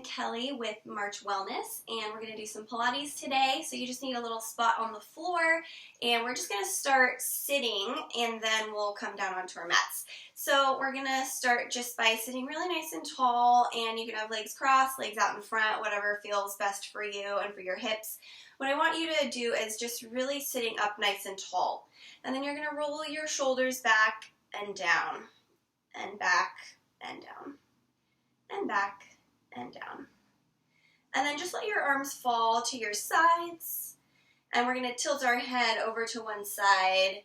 Kelly with March Wellness, and we're going to do some Pilates today. So you just need a little spot on the floor, and we're just going to start sitting, and then we'll come down onto our mats. So we're going to start just by sitting really nice and tall, and you can have legs crossed, legs out in front, whatever feels best for you and for your hips. What I want you to do is just really sitting up nice and tall, and then you're going to roll your shoulders back and down, and back and down, and back and down. And then just let your arms fall to your sides, and we're going to tilt our head over to one side.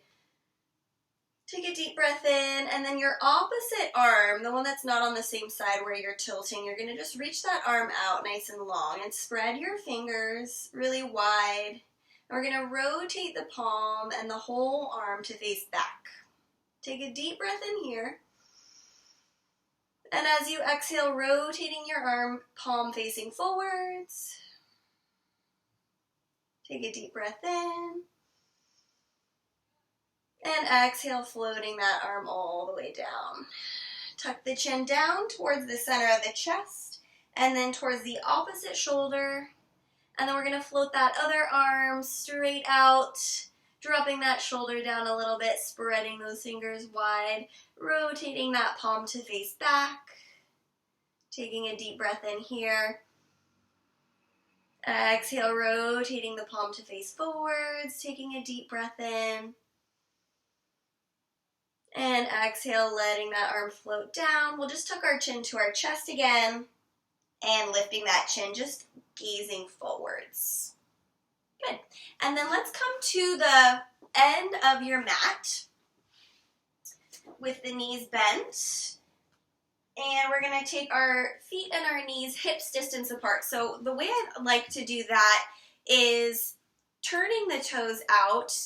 Take a deep breath in, and then your opposite arm, the one that's not on the same side where you're tilting, you're going to just reach that arm out nice and long and spread your fingers really wide. And we're going to rotate the palm and the whole arm to face back. Take a deep breath in here. And as you exhale, rotating your arm, palm facing forwards. Take a deep breath in. And exhale, floating that arm all the way down. Tuck the chin down towards the center of the chest, and then towards the opposite shoulder. And then we're going to float that other arm straight out, dropping that shoulder down a little bit, spreading those fingers wide, rotating that palm to face back. Taking a deep breath in here. Exhale, rotating the palm to face forwards, taking a deep breath in. And exhale, letting that arm float down. We'll just tuck our chin to our chest again, and lifting that chin, just gazing forwards. Good. And then let's come to the end of your mat with the knees bent. And we're going to take our feet and our knees hips distance apart. So the way I like to do that is turning the toes out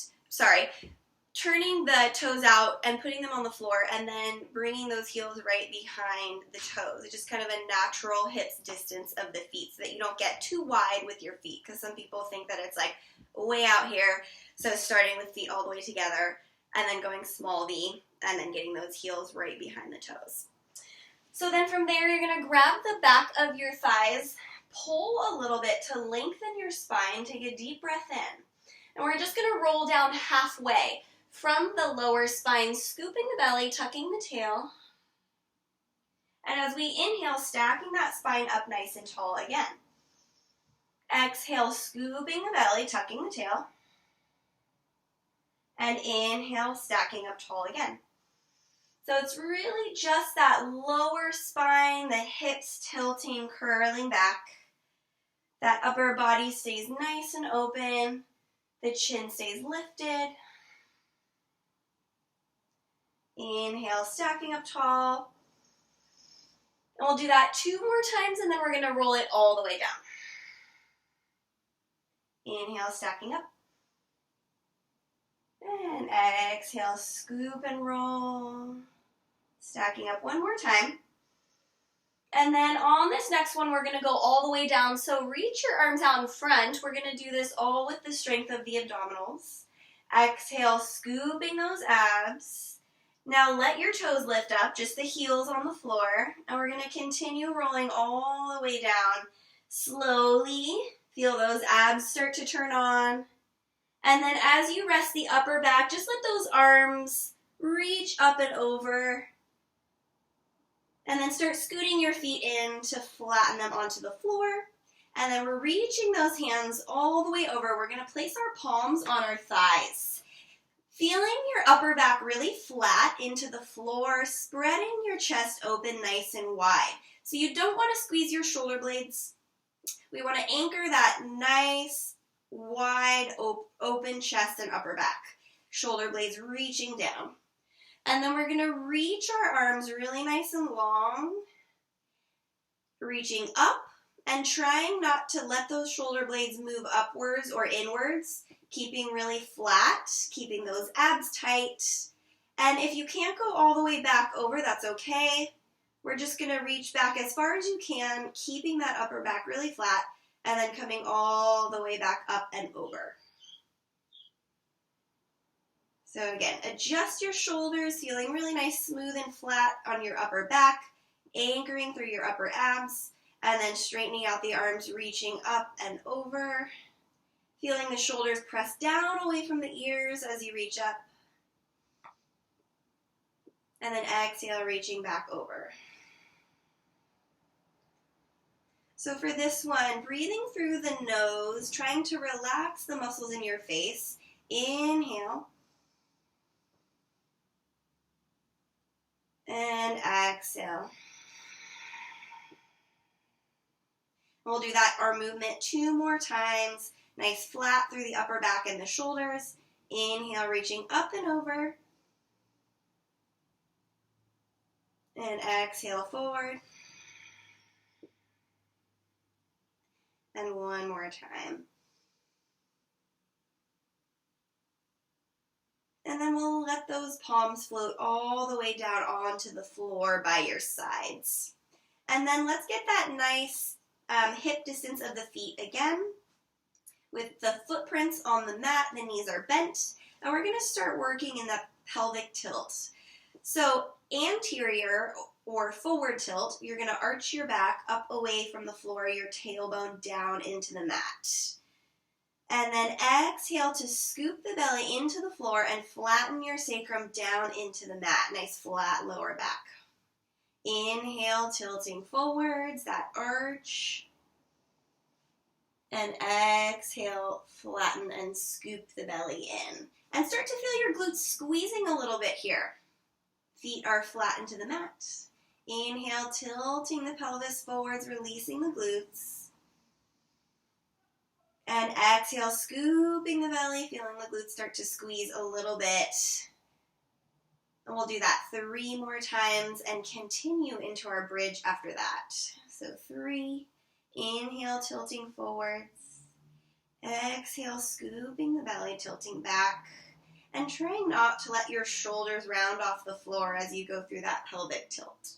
and putting them on the floor, and then bringing those heels right behind the toes. It's just kind of a natural hips distance of the feet so that you don't get too wide with your feet, because some people think that it's like way out here. So starting with feet all the way together and then going small V and then getting those heels right behind the toes. So then from there, you're going to grab the back of your thighs, pull a little bit to lengthen your spine, take a deep breath in. And we're just going to roll down halfway from the lower spine, scooping the belly, tucking the tail. And as we inhale, stacking that spine up nice and tall again. Exhale, scooping the belly, tucking the tail. And inhale, stacking up tall again. So it's really just that lower spine, the hips tilting, curling back. That upper body stays nice and open. The chin stays lifted. Inhale, stacking up tall. And we'll do that 2 more times, and then we're going to roll it all the way down. Inhale, stacking up. And exhale, scoop and roll. Stacking up 1 more time. And then on this next one, we're going to go all the way down. So reach your arms out in front. We're going to do this all with the strength of the abdominals. Exhale, scooping those abs. Now let your toes lift up, just the heels on the floor. And we're going to continue rolling all the way down. Slowly feel those abs start to turn on. And then as you rest the upper back, just let those arms reach up and over. And then start scooting your feet in to flatten them onto the floor. And then we're reaching those hands all the way over. We're going to place our palms on our thighs. Feeling your upper back really flat into the floor, spreading your chest open nice and wide. So you don't want to squeeze your shoulder blades. We want to anchor that nice, wide, open chest and upper back. Shoulder blades reaching down. And then we're going to reach our arms really nice and long, reaching up and trying not to let those shoulder blades move upwards or inwards, keeping really flat, keeping those abs tight. And if you can't go all the way back over, that's okay. We're just going to reach back as far as you can, keeping that upper back really flat, and then coming all the way back up and over. So again, adjust your shoulders, feeling really nice, smooth and flat on your upper back, anchoring through your upper abs, And then straightening out the arms, reaching up and over. Feeling the shoulders press down away from the ears as you reach up. And then exhale, reaching back over. So for this one, breathing through the nose, trying to relax the muscles in your face. Inhale. And exhale. We'll do that arm movement 2 more times. Nice flat through the upper back and the shoulders. Inhale, reaching up and over. And exhale, forward. And 1 more time. And then we'll let those palms float all the way down onto the floor by your sides. And then let's get that nice hip distance of the feet again. With the footprints on the mat, the knees are bent. And we're going to start working in the pelvic tilt. So anterior or forward tilt, you're going to arch your back up away from the floor, your tailbone down into the mat. And then exhale to scoop the belly into the floor and flatten your sacrum down into the mat. Nice flat lower back. Inhale, tilting forwards, that arch. And exhale, flatten and scoop the belly in. And start to feel your glutes squeezing a little bit here. Feet are flat into the mat. Inhale, tilting the pelvis forwards, releasing the glutes. And exhale, scooping the belly, feeling the glutes start to squeeze a little bit. And we'll do that 3 more times and continue into our bridge after that. So 3, inhale, tilting forwards. Exhale, scooping the belly, tilting back. And trying not to let your shoulders round off the floor as you go through that pelvic tilt.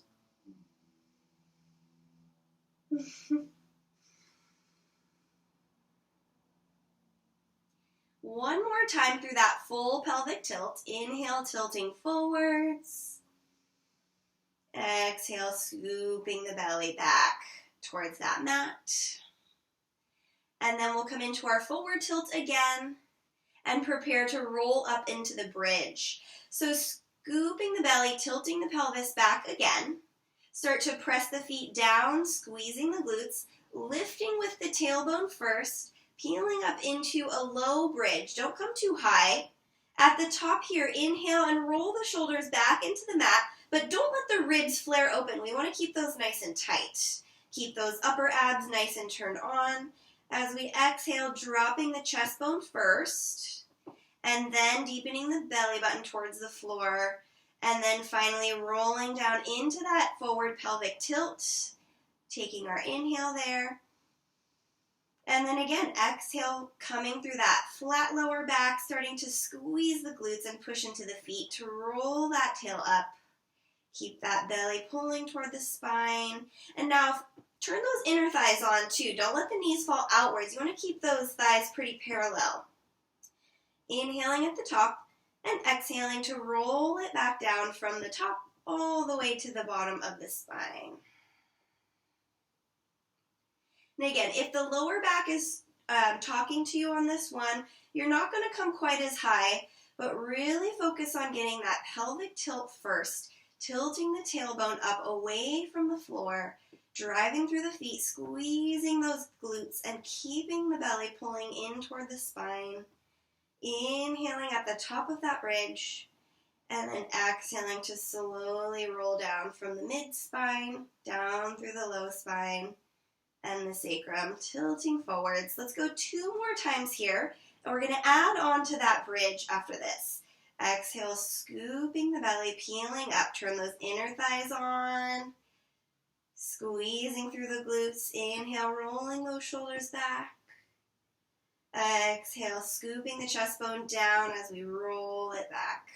One more time through that full pelvic tilt. Inhale, tilting forwards. Exhale, scooping the belly back towards that mat. And then we'll come into our forward tilt again and prepare to roll up into the bridge. So scooping the belly, tilting the pelvis back again. Start to press the feet down, squeezing the glutes, lifting with the tailbone first, peeling up into a low bridge. Don't come too high. At the top here, inhale and roll the shoulders back into the mat, but don't let the ribs flare open. We want to keep those nice and tight. Keep those upper abs nice and turned on. As we exhale, dropping the chest bone first, and then deepening the belly button towards the floor, and then finally rolling down into that forward pelvic tilt, taking our inhale there. And then again, exhale, coming through that flat lower back, starting to squeeze the glutes and push into the feet to roll that tail up. Keep that belly pulling toward the spine. And now turn those inner thighs on too. Don't let the knees fall outwards. You want to keep those thighs pretty parallel. Inhaling at the top and exhaling to roll it back down from the top all the way to the bottom of the spine. And again, if the lower back is talking to you on this one, you're not going to come quite as high, but really focus on getting that pelvic tilt first, tilting the tailbone up away from the floor, driving through the feet, squeezing those glutes, and keeping the belly pulling in toward the spine. Inhaling at the top of that bridge, and then exhaling to slowly roll down from the mid-spine, down through the low spine, and the sacrum, tilting forwards. Let's go 2 more times here, and we're going to add on to that bridge after this. Exhale, scooping the belly, peeling up, turn those inner thighs on, squeezing through the glutes. Inhale, rolling those shoulders back. Exhale, scooping the chest bone down as we roll it back.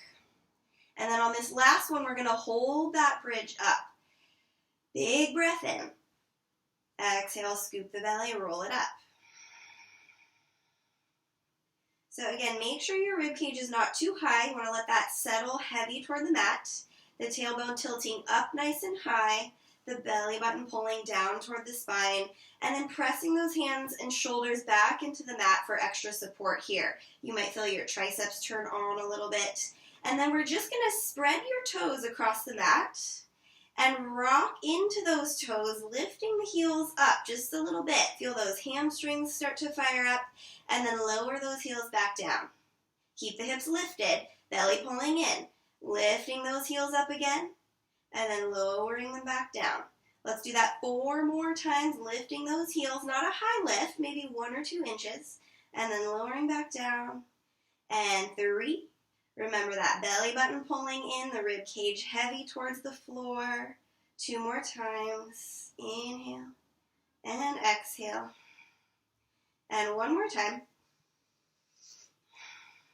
And then on this last one, we're going to hold that bridge up. Big breath in. Exhale, scoop the belly, roll it up. So again, make sure your rib cage is not too high. You want to let that settle heavy toward the mat. The tailbone tilting up nice and high. the belly button pulling down toward the spine, and then pressing those hands and shoulders back into the mat for extra support here. You might feel your triceps turn on a little bit. And then we're just going to spread your toes across the mat and rock into those toes, lifting the heels up just a little bit. Feel those hamstrings start to fire up, and then lower those heels back down. Keep the hips lifted, belly pulling in, lifting those heels up again, and then lowering them back down. Let's do that 4 more times, lifting those heels, not a high lift, maybe 1 or 2 inches, and then lowering back down. And 3. Remember that belly button pulling in, the rib cage heavy towards the floor. 2 more times. Inhale and exhale. And 1 more time.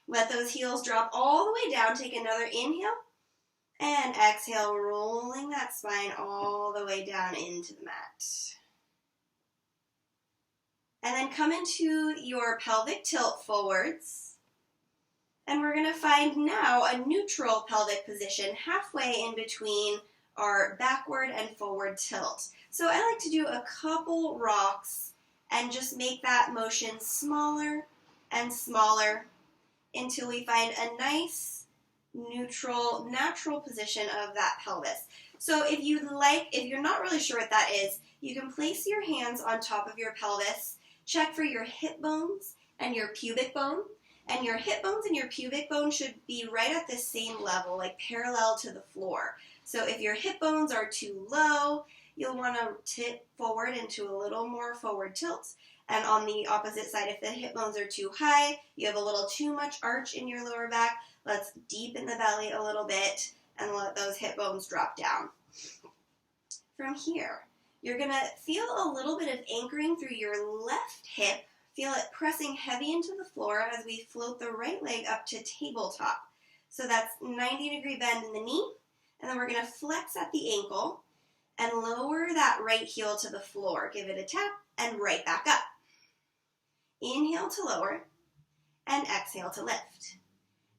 Let those heels drop all the way down. Take another inhale and exhale, rolling that spine all the way down into the mat. And then come into your pelvic tilt forwards. And we're going to find now a neutral pelvic position halfway in between our backward and forward tilt. So I like to do a couple rocks and just make that motion smaller and smaller until we find a nice, neutral, natural position of that pelvis. So if you're not really sure what that is, you can place your hands on top of your pelvis, check for your hip bones and your pubic bone. And your hip bones and your pubic bone should be right at the same level, like parallel to the floor. So if your hip bones are too low, you'll want to tip forward into a little more forward tilt. And on the opposite side, if the hip bones are too high, you have a little too much arch in your lower back, let's deepen the belly a little bit and let those hip bones drop down. From here, you're going to feel a little bit of anchoring through your left hip. Feel it pressing heavy into the floor as we float the right leg up to tabletop. So that's 90-degree bend in the knee, and then we're going to flex at the ankle and lower that right heel to the floor. Give it a tap and right back up. Inhale to lower and exhale to lift.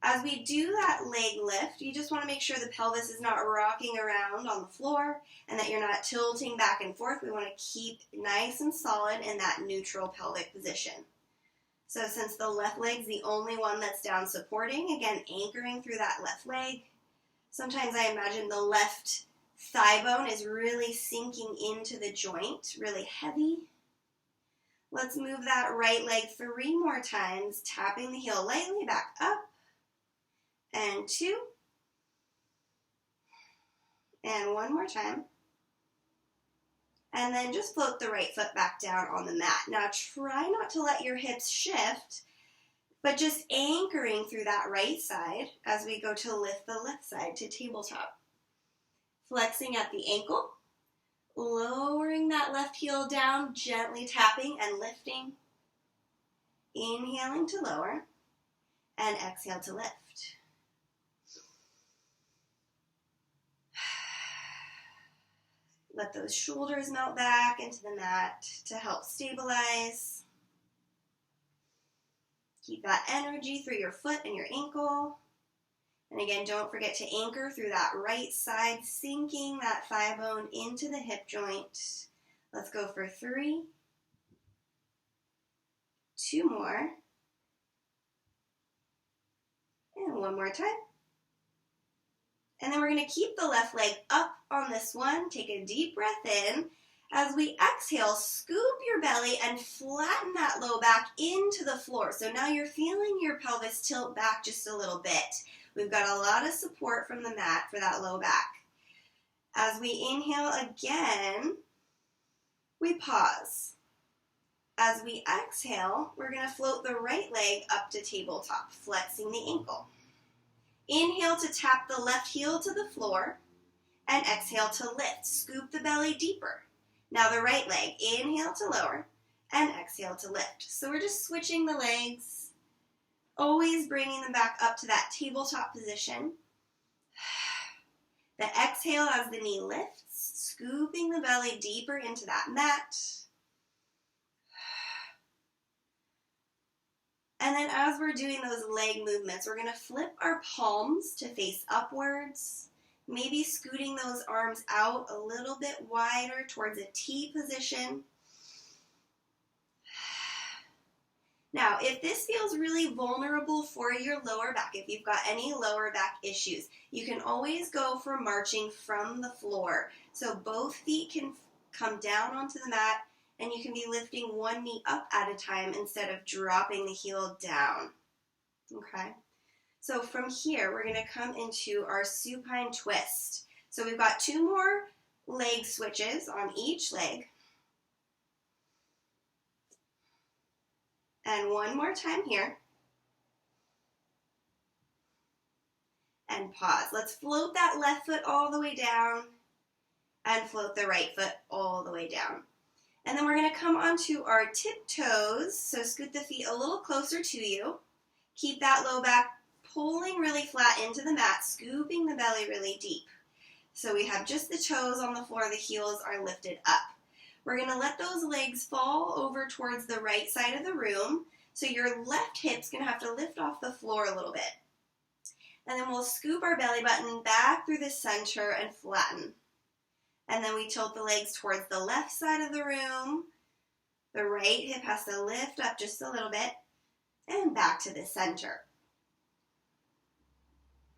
As we do that leg lift, you just want to make sure the pelvis is not rocking around on the floor and that you're not tilting back and forth. We want to keep nice and solid in that neutral pelvic position. So since the left leg's the only one that's down supporting, again, anchoring through that left leg. Sometimes I imagine the left thigh bone is really sinking into the joint, really heavy. Let's move that right leg 3 more times, tapping the heel lightly back up. And 2, and 1 more time, and then just float the right foot back down on the mat. Now try not to let your hips shift, but just anchoring through that right side as we go to lift the left side to tabletop. Flexing at the ankle, lowering that left heel down, gently tapping and lifting, inhaling to lower, and exhale to lift. Let those shoulders melt back into the mat to help stabilize. Keep that energy through your foot and your ankle. And again, don't forget to anchor through that right side, sinking that thigh bone into the hip joint. Let's go for 3. 2 more. And 1 more time. And then we're going to keep the left leg up on this one. Take a deep breath in. As we exhale, scoop your belly and flatten that low back into the floor. So now you're feeling your pelvis tilt back just a little bit. We've got a lot of support from the mat for that low back. As we inhale again, we pause. As we exhale, we're going to float the right leg up to tabletop, flexing the ankle. Inhale to tap the left heel to the floor, and exhale to lift. Scoop the belly deeper. Now the right leg, inhale to lower, and exhale to lift. So we're just switching the legs, always bringing them back up to that tabletop position. The exhale as the knee lifts, scooping the belly deeper into that mat. And then as we're doing those leg movements, we're going to flip our palms to face upwards Maybe scooting those arms out a little bit wider towards a T position. Now, if this feels really vulnerable for your lower back, if you've got any lower back issues, you can always go for marching from the floor. So both feet can come down onto the mat, and you can be lifting one knee up at a time instead of dropping the heel down. Okay? So from here, we're going to come into our supine twist. So we've got 2 more leg switches on each leg. And one more time here. And pause. Let's float that left foot all the way down and float the right foot all the way down. And then we're going to come onto our tiptoes. So scoot the feet a little closer to you. Keep that low back pulling really flat into the mat, scooping the belly really deep. So we have just the toes on the floor, the heels are lifted up. We're going to let those legs fall over towards the right side of the room. So your left hip's going to have to lift off the floor a little bit. And then we'll scoop our belly button back through the center and flatten. And then we tilt the legs towards the left side of the room. The right hip has to lift up just a little bit. And back to the center.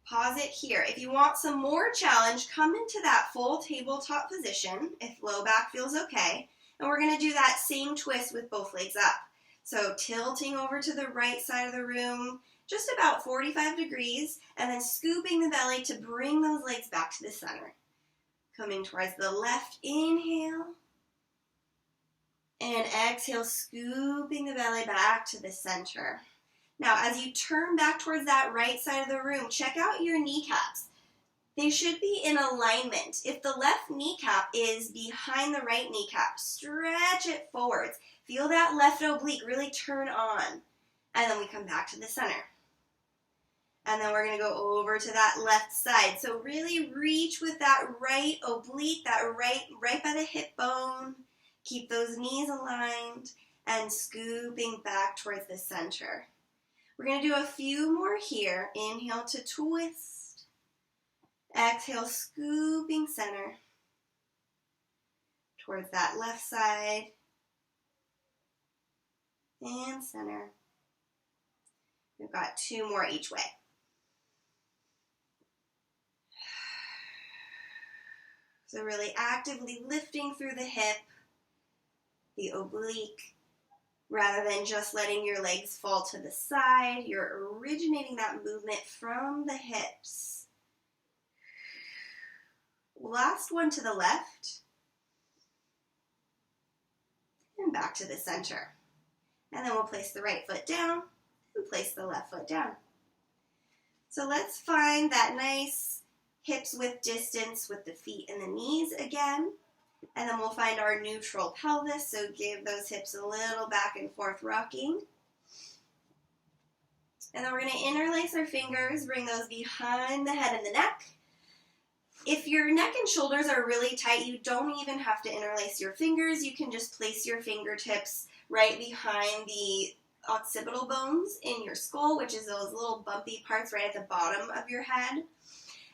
Pause it here. If you want some more challenge, come into that full tabletop position if low back feels okay. And we're going to do that same twist with both legs up. So tilting over to the right side of the room, just about 45 degrees, and then scooping the belly to bring those legs back to the center. Coming towards the left, inhale. And exhale, scooping the belly back to the center. Now, as you turn back towards that right side of the room, check out your kneecaps. They should be in alignment. If the left kneecap is behind the right kneecap, stretch it forwards. Feel that left oblique really turn on. And then we come back to the center. And then we're going to go over to that left side. So really reach with that right oblique, that right by the hip bone. Keep those knees aligned and scooping back towards the center. We're going to do a few more here. Inhale to twist. Exhale, scooping center towards that left side and center. We've got 2 more each way. So really actively lifting through the hip, the oblique, rather than just letting your legs fall to the side. You're originating that movement from the hips. Last one to the left. And back to the center. And then we'll place the right foot down and place the left foot down. So let's find that nice hips width distance with the feet and the knees again. And then we'll find our neutral pelvis, so give those hips a little back and forth rocking. And then we're going to interlace our fingers, bring those behind the head and the neck. If your neck and shoulders are really tight, you don't even have to interlace your fingers. You can just place your fingertips right behind the occipital bones in your skull, which is those little bumpy parts right at the bottom of your head.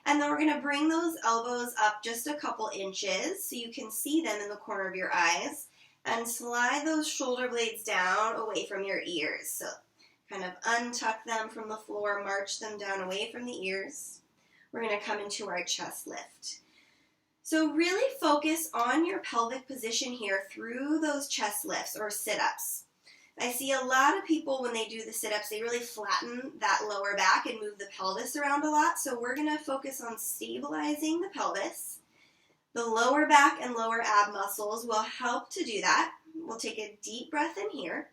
And then we're going to bring those elbows up just a couple inches so you can see them in the corner of your eyes. And slide those shoulder blades down away from your ears. So kind of untuck them from the floor, march them down away from the ears. We're going to come into our chest lift. So really focus on your pelvic position here through those chest lifts or sit-ups. I see a lot of people when they do the sit-ups, they really flatten that lower back and move the pelvis around a lot. So we're going to focus on stabilizing the pelvis. The lower back and lower ab muscles will help to do that. We'll take a deep breath in here.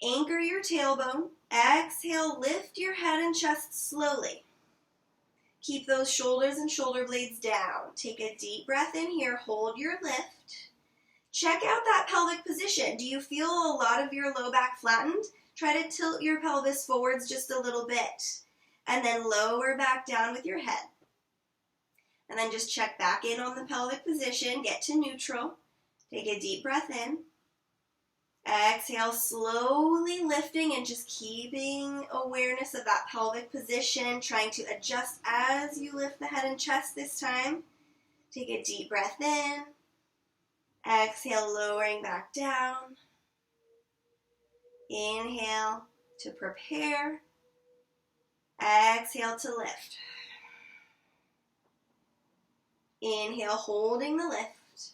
Anchor your tailbone. Exhale, lift your head and chest slowly. Keep those shoulders and shoulder blades down. Take a deep breath in here. Hold your lift. Check out that pelvic position. Do you feel a lot of your low back flattened? Try to tilt your pelvis forwards just a little bit. And then lower back down with your head. And then just check back in on the pelvic position. Get to neutral. Take a deep breath in. Exhale, slowly lifting and just keeping awareness of that pelvic position, trying to adjust as you lift the head and chest this time. Take a deep breath in. Exhale, lowering back down. Inhale to prepare. Exhale to lift. Inhale, holding the lift.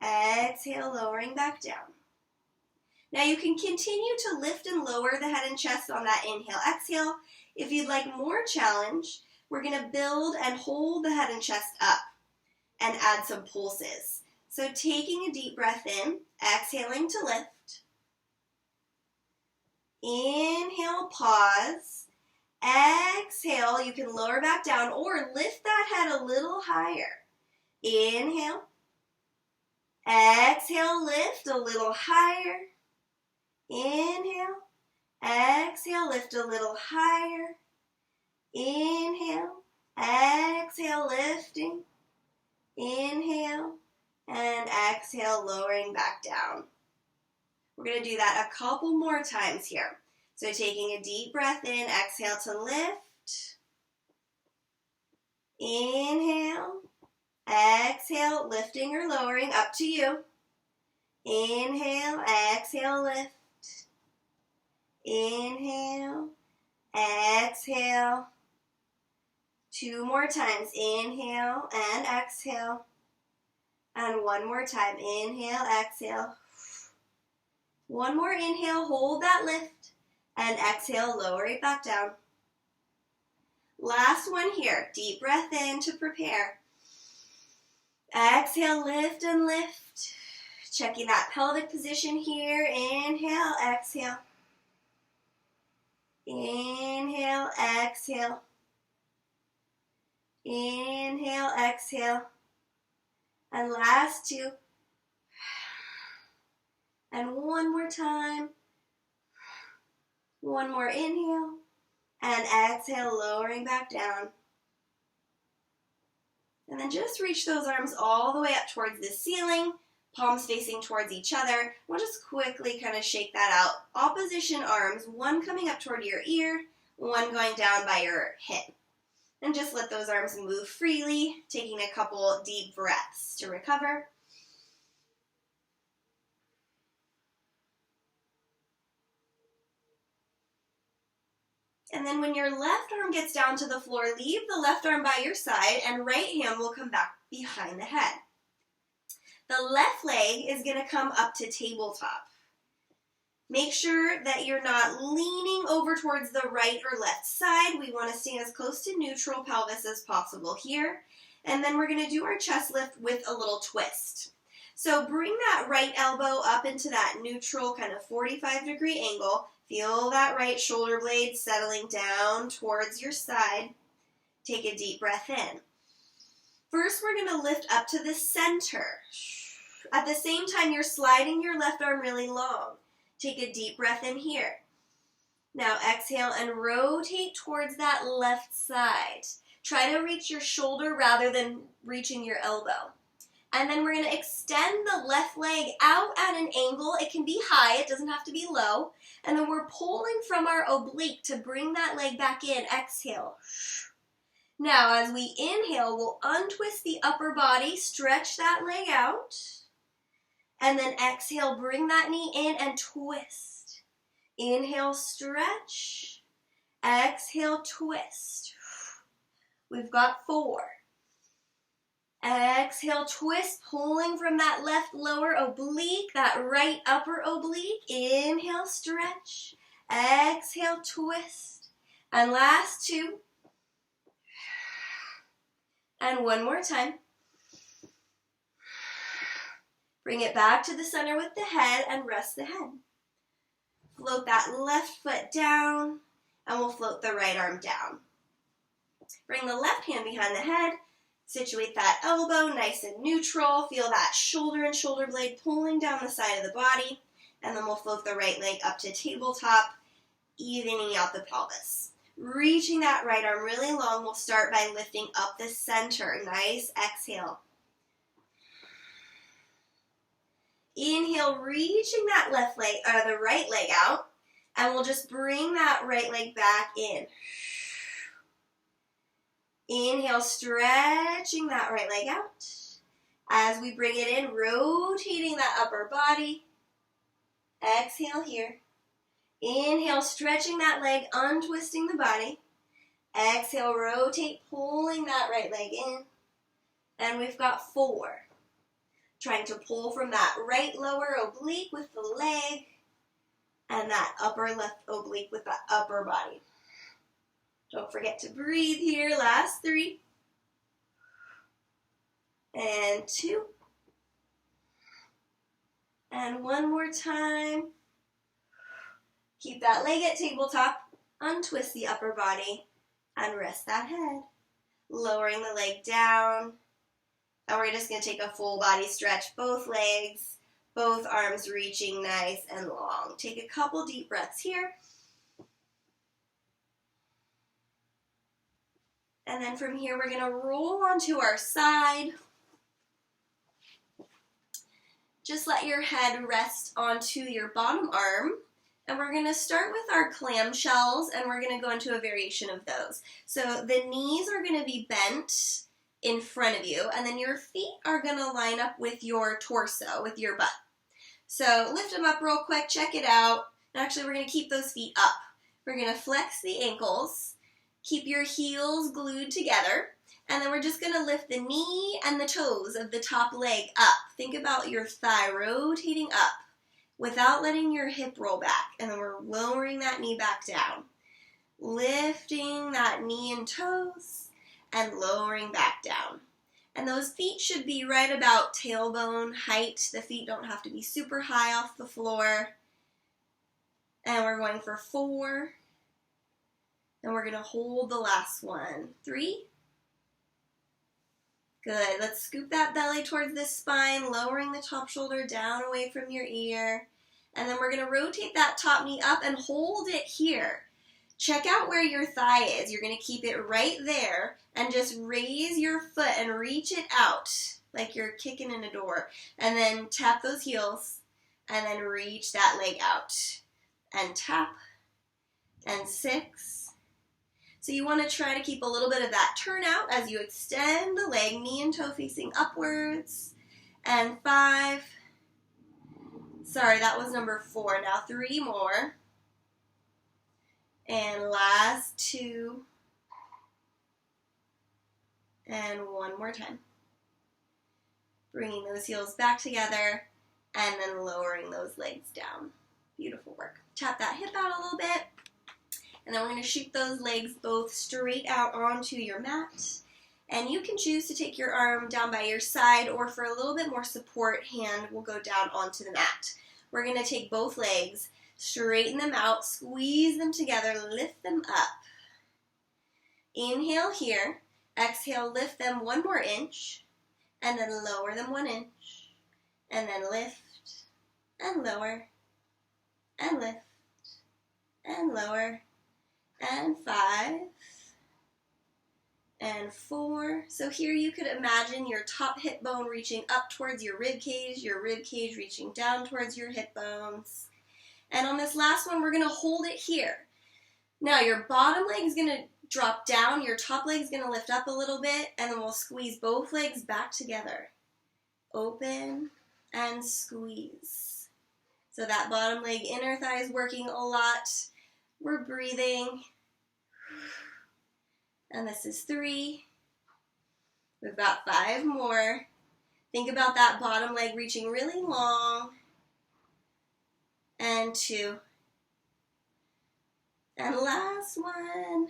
Exhale, lowering back down. Now you can continue to lift and lower the head and chest on that inhale, exhale. If you'd like more challenge, we're going to build and hold the head and chest up and add some pulses. So taking a deep breath in, exhaling to lift. Inhale, pause. Exhale, you can lower back down or lift that head a little higher. Inhale. Exhale, lift a little higher. Inhale. Exhale, lift a little higher. Inhale. Exhale, lifting. Inhale. And exhale, lowering back down. We're going to do that a couple more times here. So taking a deep breath in, exhale to lift. Inhale. Exhale, lifting or lowering, up to you. Inhale, exhale, lift. Inhale, exhale. 2 more times. Inhale and exhale. And 1 more time. Inhale, exhale. 1 more inhale, hold that lift. And exhale, lower it back down. Last one here. Deep breath in to prepare. Exhale, lift and lift. Checking that pelvic position here. Inhale, exhale. Inhale, exhale. Inhale, exhale. And last 2. And 1 more time. 1 more inhale. And exhale, lowering back down. And then just reach those arms all the way up towards the ceiling, palms facing towards each other. We'll just quickly kind of shake that out. Opposition arms, one coming up toward your ear, one going down by your hip. And just let those arms move freely, taking a couple deep breaths to recover. And then when your left arm gets down to the floor, leave the left arm by your side and right hand will come back behind the head. The left leg is going to come up to tabletop. Make sure that you're not leaning over towards the right or left side. We want to stay as close to neutral pelvis as possible here. And then we're going to do our chest lift with a little twist. So bring that right elbow up into that neutral kind of 45-degree angle. Feel that right shoulder blade settling down towards your side. Take a deep breath in. First, we're going to lift up to the center. At the same time, you're sliding your left arm really long. Take a deep breath in here. Now exhale and rotate towards that left side. Try to reach your shoulder rather than reaching your elbow. And then we're going to extend the left leg out at an angle. It can be high, it doesn't have to be low. And then we're pulling from our oblique to bring that leg back in. Exhale. Now as we inhale, we'll untwist the upper body, stretch that leg out. And then exhale, bring that knee in and twist. Inhale, stretch. Exhale, twist. We've got 4. Exhale, twist, pulling from that left lower oblique, that right upper oblique. Inhale, stretch. Exhale, twist. And last 2. And 1 more time. Bring it back to the center with the head and rest the head. Float that left foot down, and we'll float the right arm down. Bring the left hand behind the head. Situate that elbow nice and neutral. Feel that shoulder and shoulder blade pulling down the side of the body. And then we'll float the right leg up to tabletop, evening out the pelvis. Reaching that right arm really long, we'll start by lifting up the center. Nice exhale. Inhale, reaching that left leg, or the right leg out, and we'll just bring that right leg back in. Inhale, stretching that right leg out. As we bring it in, rotating that upper body. Exhale here. Inhale, stretching that leg, untwisting the body. Exhale, rotate, pulling that right leg in. And we've got 4. Trying to pull from that right lower oblique with the leg and that upper left oblique with the upper body. Don't forget to breathe here. Last 3. And 2. And 1 more time. Keep that leg at tabletop. Untwist the upper body and rest that head. Lowering the leg down. And we're just going to take a full body stretch. Both legs, both arms reaching nice and long. Take a couple deep breaths here. And then from here, we're going to roll onto our side. Just let your head rest onto your bottom arm. And we're going to start with our clamshells, and we're going to go into a variation of those. So the knees are going to be bent in front of you, and then your feet are going to line up with your torso, with your butt. So lift them up real quick, check it out. And actually, we're going to keep those feet up. We're going to flex the ankles, keep your heels glued together, and then we're just going to lift the knee and the toes of the top leg up. Think about your thigh rotating up without letting your hip roll back, and then we're lowering that knee back down. Lifting that knee and toes, and lowering back down. And those feet should be right about tailbone height. The feet don't have to be super high off the floor. And we're going for 4. And we're going to hold the last one. 3. Good. Let's scoop that belly towards the spine, lowering the top shoulder down away from your ear. And then we're going to rotate that top knee up and hold it here. Check out where your thigh is. You're going to keep it right there and just raise your foot and reach it out like you're kicking in a door. And then tap those heels and then reach that leg out. And tap. And 6. So you want to try to keep a little bit of that turnout as you extend the leg, knee and toe facing upwards. And 5. Sorry, that was number 4. Now 3 more. And last 2. And 1 more time. Bringing those heels back together and then lowering those legs down. Beautiful work. Tap that hip out a little bit. And then we're going to shoot those legs both straight out onto your mat. And you can choose to take your arm down by your side, or for a little bit more support, hand will go down onto the mat. We're going to take both legs, straighten them out, squeeze them together, lift them up. Inhale here. Exhale, lift them 1 more inch. And then lower them 1 inch. And then lift and lower and lift and lower. And 5. And 4. So here you could imagine your top hip bone reaching up towards your rib cage reaching down towards your hip bones. And on this last one, we're going to hold it here. Now your bottom leg is going to drop down, your top leg is going to lift up a little bit, and then we'll squeeze both legs back together. Open and squeeze. So that bottom leg, inner thigh is working a lot. We're breathing. And this is 3. We've got 5 more. Think about that bottom leg reaching really long. And 2. And last one.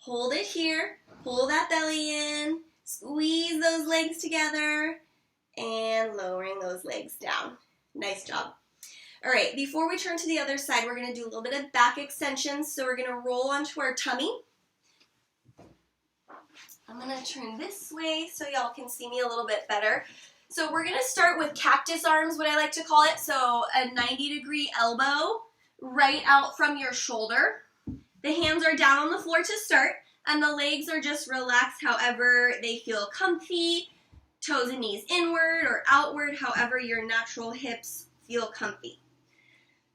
Hold it here. Pull that belly in. Squeeze those legs together. And lowering those legs down. Nice job. All right, before we turn to the other side, we're going to do a little bit of back extensions. So we're going to roll onto our tummy. I'm going to turn this way so y'all can see me a little bit better. So we're going to start with cactus arms, what I like to call it. So a 90-degree elbow right out from your shoulder. The hands are down on the floor to start, and the legs are just relaxed however they feel comfy. toes and knees inward or outward, however your natural hips feel comfy.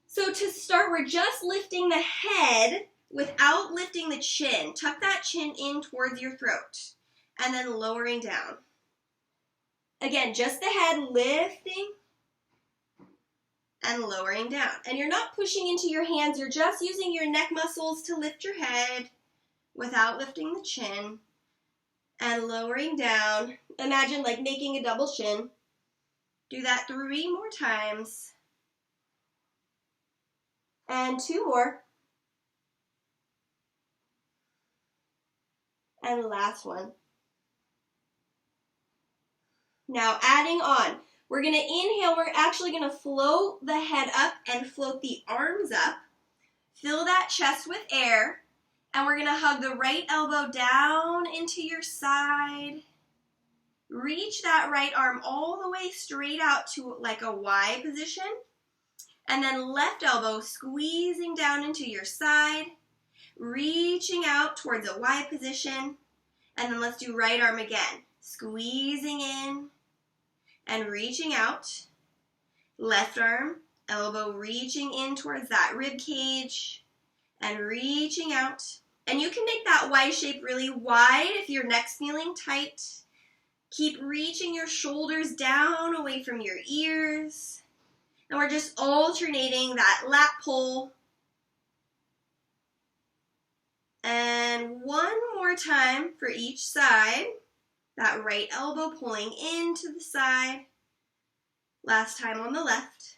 So to start, we're just lifting the head without lifting the chin. Tuck that chin in towards your throat and then lowering down. Again, just the head lifting and lowering down. And you're not pushing into your hands, you're just using your neck muscles to lift your head without lifting the chin and lowering down. Imagine like making a double chin. Do that 3 more times. And 2 more. And last one. Now adding on. We're going to inhale. We're actually going to float the head up and float the arms up. Fill that chest with air. And we're going to hug the right elbow down into your side. Reach that right arm all the way straight out to like a Y position. And then left elbow squeezing down into your side, reaching out towards a Y position. And then let's do right arm again. Squeezing in and reaching out. Left arm, elbow reaching in towards that rib cage and reaching out. And you can make that Y shape really wide if your neck's feeling tight. Keep reaching your shoulders down away from your ears. And we're just alternating that lat pull. And one more time for each side. That right elbow pulling into the side. Last time on the left.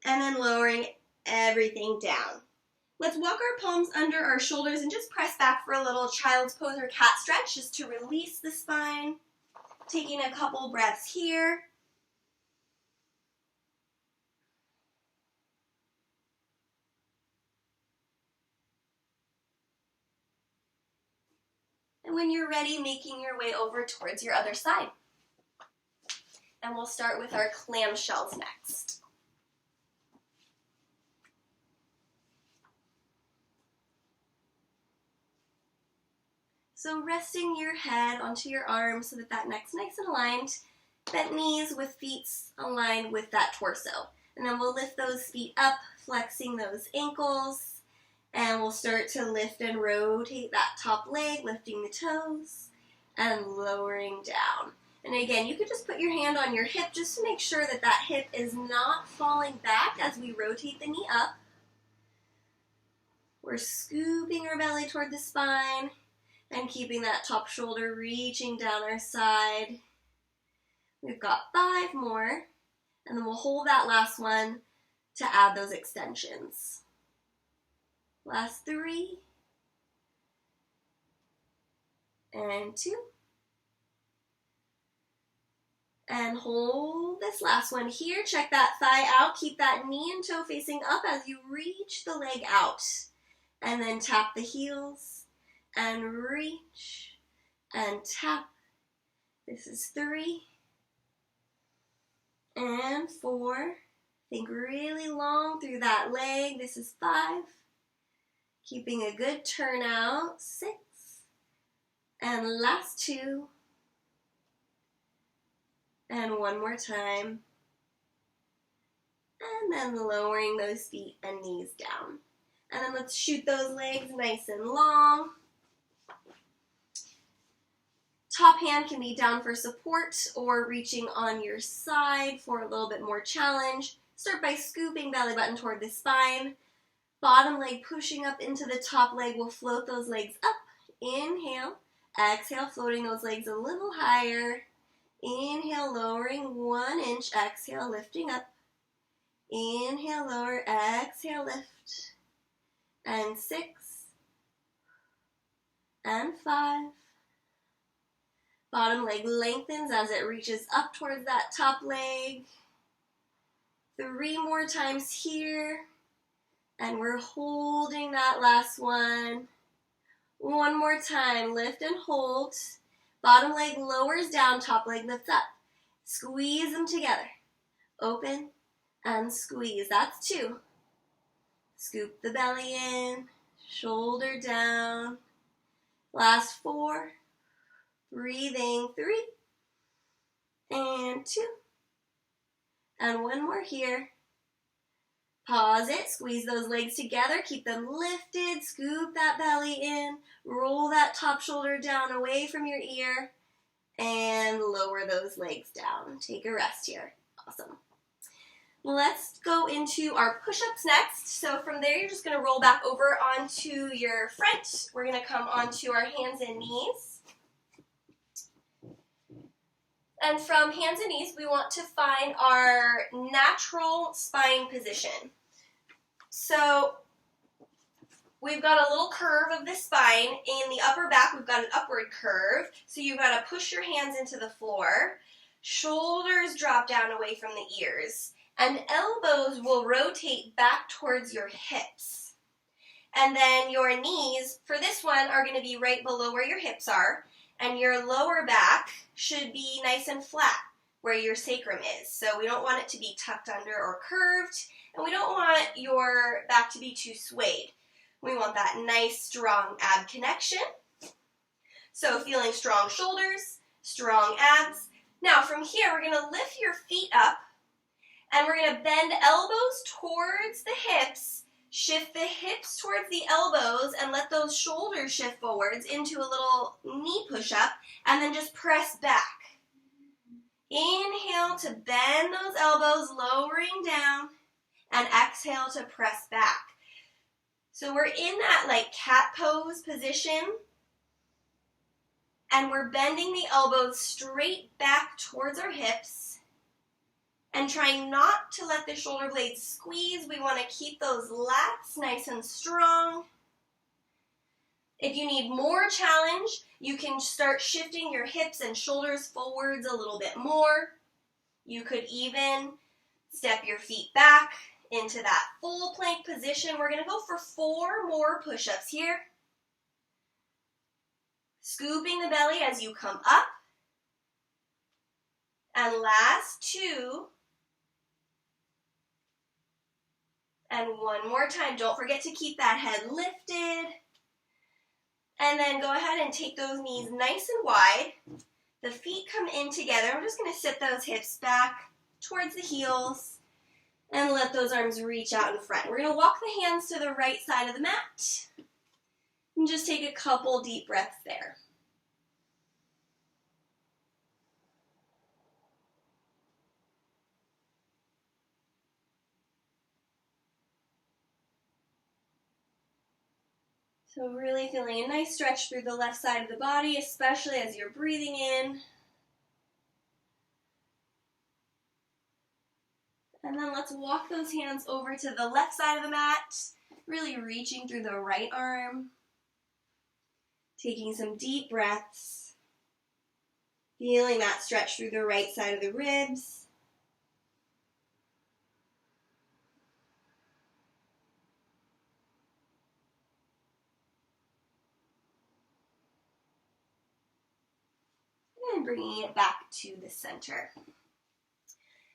And then lowering everything down. Let's walk our palms under our shoulders and just press back for a little child's pose or cat stretch just to release the spine. Taking a couple breaths here. And when you're ready, making your way over towards your other side. And we'll start with our clamshells next. So resting your head onto your arms so that that neck's nice and aligned. Bent knees with feet aligned with that torso. And then we'll lift those feet up, flexing those ankles. And we'll start to lift and rotate that top leg, lifting the toes and lowering down. And again, you could just put your hand on your hip just to make sure that that hip is not falling back as we rotate the knee up. We're scooping our belly toward the spine and keeping that top shoulder reaching down our side. We've got 5 more, and then we'll hold that last one to add those extensions. Last 3, and 2, and hold this last one here. Check that thigh out. Keep that knee and toe facing up as you reach the leg out, and then tap the heels, and reach, and tap. This is 3, and 4. Think really long through that leg. This is 5. Keeping a good turnout, 6, and last 2, and one more time, and then lowering those feet and knees down. And then let's shoot those legs nice and long. Top hand can be down for support or reaching on your side for a little bit more challenge. Start by scooping belly button toward the spine. Bottom leg pushing up into the top leg. We'll float those legs up. Inhale. Exhale, floating those legs a little higher. Inhale, lowering 1 inch. Exhale, lifting up. Inhale, lower. Exhale, lift. And 6. And 5. Bottom leg lengthens as it reaches up towards that top leg. 3 more times here. And we're holding that last one. One more time. Lift and hold. Bottom leg lowers down, top leg lifts up. Squeeze them together. Open and squeeze. That's 2. Scoop the belly in. Shoulder down. Last 4. Breathing, 3, and 2, and one more here. Pause it, squeeze those legs together, keep them lifted, scoop that belly in, roll that top shoulder down away from your ear, and lower those legs down. Take a rest here. Awesome. Let's go into our push-ups next. So from there, you're just gonna roll back over onto your front. We're gonna come onto our hands and knees. And from hands and knees, we want to find our natural spine position. So we've got a little curve of the spine. In the upper back, we've got an upward curve. So you've got to push your hands into the floor. Shoulders drop down away from the ears. And elbows will rotate back towards your hips. And then your knees, for this one, are going to be right below where your hips are. And your lower back should be nice and flat where your sacrum is. So we don't want it to be tucked under or curved. And we don't want your back to be too swayed. We want that nice, strong ab connection. So feeling strong shoulders, strong abs. Now from here, we're going to lift your feet up and we're going to bend elbows towards the hips, shift the hips towards the elbows and let those shoulders shift forwards into a little knee push-up and then just press back. Inhale to bend those elbows, lowering down, and exhale to press back. So we're in that like cat pose position and we're bending the elbows straight back towards our hips and trying not to let the shoulder blades squeeze. We want to keep those lats nice and strong. If you need more challenge, you can start shifting your hips and shoulders forwards a little bit more. You could even step your feet back into that full plank position. We're going to go for 4 more push-ups here. Scooping the belly as you come up. And last 2. And one more time. Don't forget to keep that head lifted. And then go ahead and take those knees nice and wide. The feet come in together. I'm just going to sit those hips back towards the heels. And let those arms reach out in front. We're going to walk the hands to the right side of the mat. And just take a couple deep breaths there. So really feeling a nice stretch through the left side of the body, especially as you're breathing in. And then let's walk those hands over to the left side of the mat, really reaching through the right arm. Taking some deep breaths. Feeling that stretch through the right side of the ribs. And bringing it back to the center.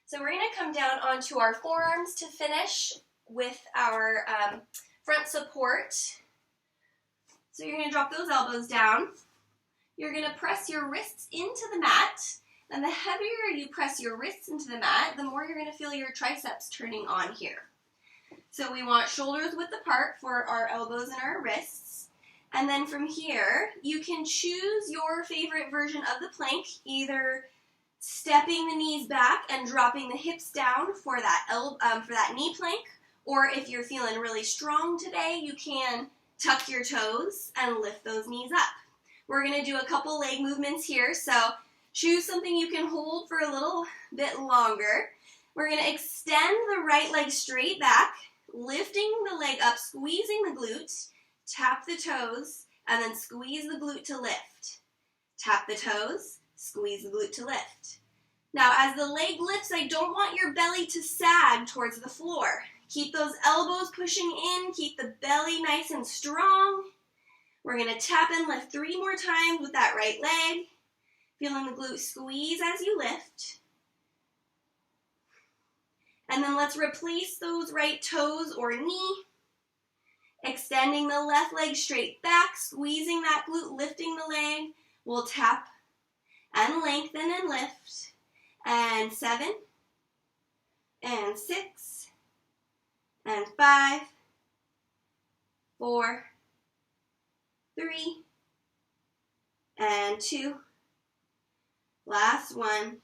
So we're going to come down onto our forearms to finish with our front support. So you're going to drop those elbows down. You're going to press your wrists into the mat. And the heavier you press your wrists into the mat, the more you're going to feel your triceps turning on here. So we want shoulders width apart for our elbows and our wrists. And then from here, you can choose your favorite version of the plank, either stepping the knees back and dropping the hips down for that knee plank, or if you're feeling really strong today, you can tuck your toes and lift those knees up. We're going to do a couple leg movements here, so choose something you can hold for a little bit longer. We're going to extend the right leg straight back, lifting the leg up, squeezing the glute, tap the toes, and then squeeze the glute to lift. Tap the toes, squeeze the glute to lift. Now, as the leg lifts, I don't want your belly to sag towards the floor. Keep those elbows pushing in, keep the belly nice and strong. We're going to tap and lift 3 more times with that right leg. Feeling the glute squeeze as you lift. And then let's replace those right toes or knee. Extending the left leg straight back, squeezing that glute, lifting the leg. We'll tap and lengthen and lift, and 7, and 6, and 5, 4, 3, and 2, last one,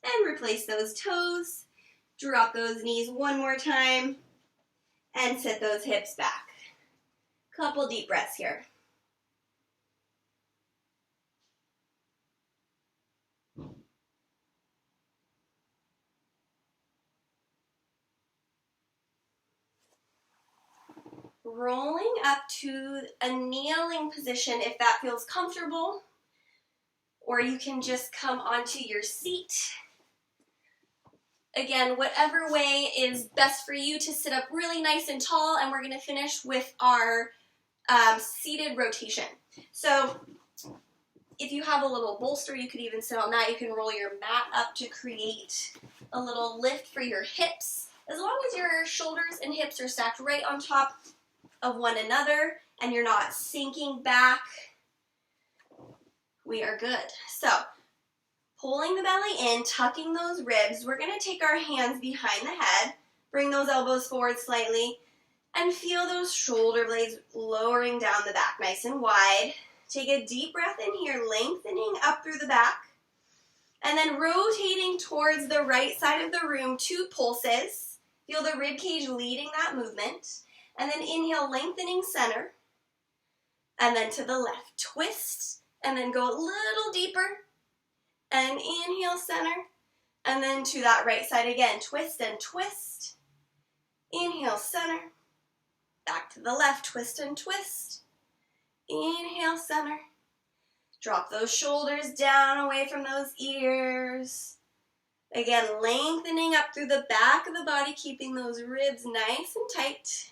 and replace those toes, drop those knees one more time, and sit those hips back. Couple deep breaths here. Rolling up to a kneeling position if that feels comfortable, or you can just come onto your seat. Again, whatever way is best for you to sit up really nice and tall, and we're going to finish with our seated rotation. So if you have a little bolster, you could even sit on that. You can roll your mat up to create a little lift for your hips. As long as your shoulders and hips are stacked right on top of one another and you're not sinking back, we are good. So pulling the belly in, tucking those ribs, we're going to take our hands behind the head, bring those elbows forward slightly, and feel those shoulder blades lowering down the back nice and wide. Take a deep breath in here, lengthening up through the back, and then rotating towards the right side of the room, 2 pulses. Feel the rib cage leading that movement. And then inhale, lengthening center, and then to the left. Twist, and then go a little deeper, and inhale, center, and then to that right side again. Twist and twist. Inhale, center. Back to the left, twist and twist. Inhale, center. Drop those shoulders down away from those ears. Again, lengthening up through the back of the body, keeping those ribs nice and tight.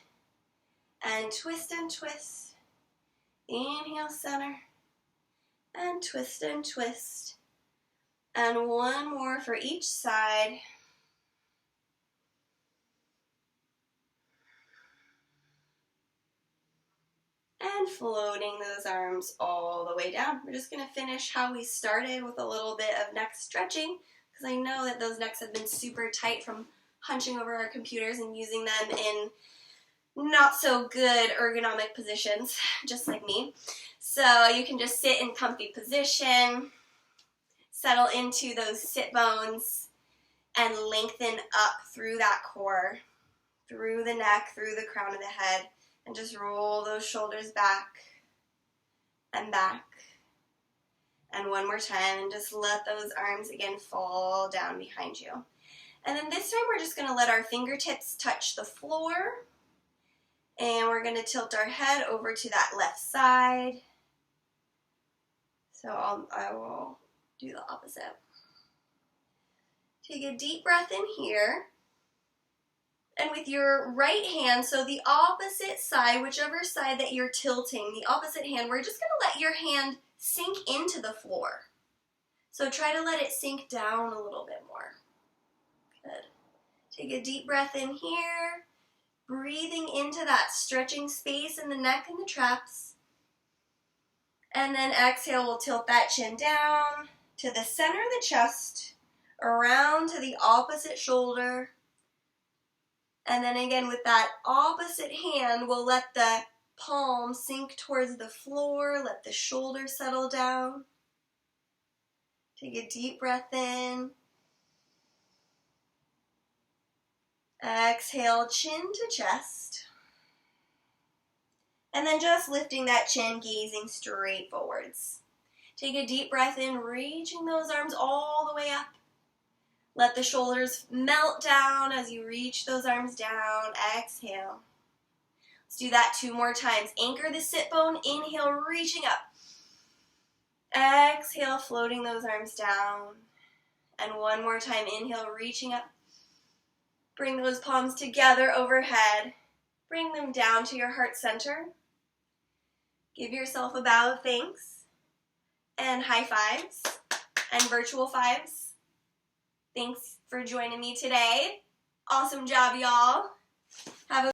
And twist and twist. Inhale, center. And twist and twist. And one more for each side. And floating those arms all the way down. We're just going to finish how we started with a little bit of neck stretching, because I know that those necks have been super tight from hunching over our computers and using them in not so good ergonomic positions, just like me. So you can just sit in comfy position, settle into those sit bones, and lengthen up through that core, through the neck, through the crown of the head. And just roll those shoulders back and back. And one more time, and just let those arms again fall down behind you. And then this time we're just going to let our fingertips touch the floor. And we're going to tilt our head over to that left side. So I will do the opposite. Take a deep breath in here. And with your right hand, so the opposite side, whichever side that you're tilting, the opposite hand, we're just going to let your hand sink into the floor. So try to let it sink down a little bit more. Good. Take a deep breath in here, breathing into that stretching space in the neck and the traps. And then exhale, we'll tilt that chin down to the center of the chest, around to the opposite shoulder. And then again, with that opposite hand, we'll let the palm sink towards the floor, let the shoulder settle down. Take a deep breath in. Exhale, chin to chest. And then just lifting that chin, gazing straight forwards. Take a deep breath in, reaching those arms all the way up. Let the shoulders melt down as you reach those arms down. Exhale. Let's do that 2 more times. Anchor the sit bone. Inhale, reaching up. Exhale, floating those arms down. And one more time. Inhale, reaching up. Bring those palms together overhead. Bring them down to your heart center. Give yourself a bow of thanks. And high fives. And virtual fives. Thanks for joining me today. Awesome job, y'all. Have a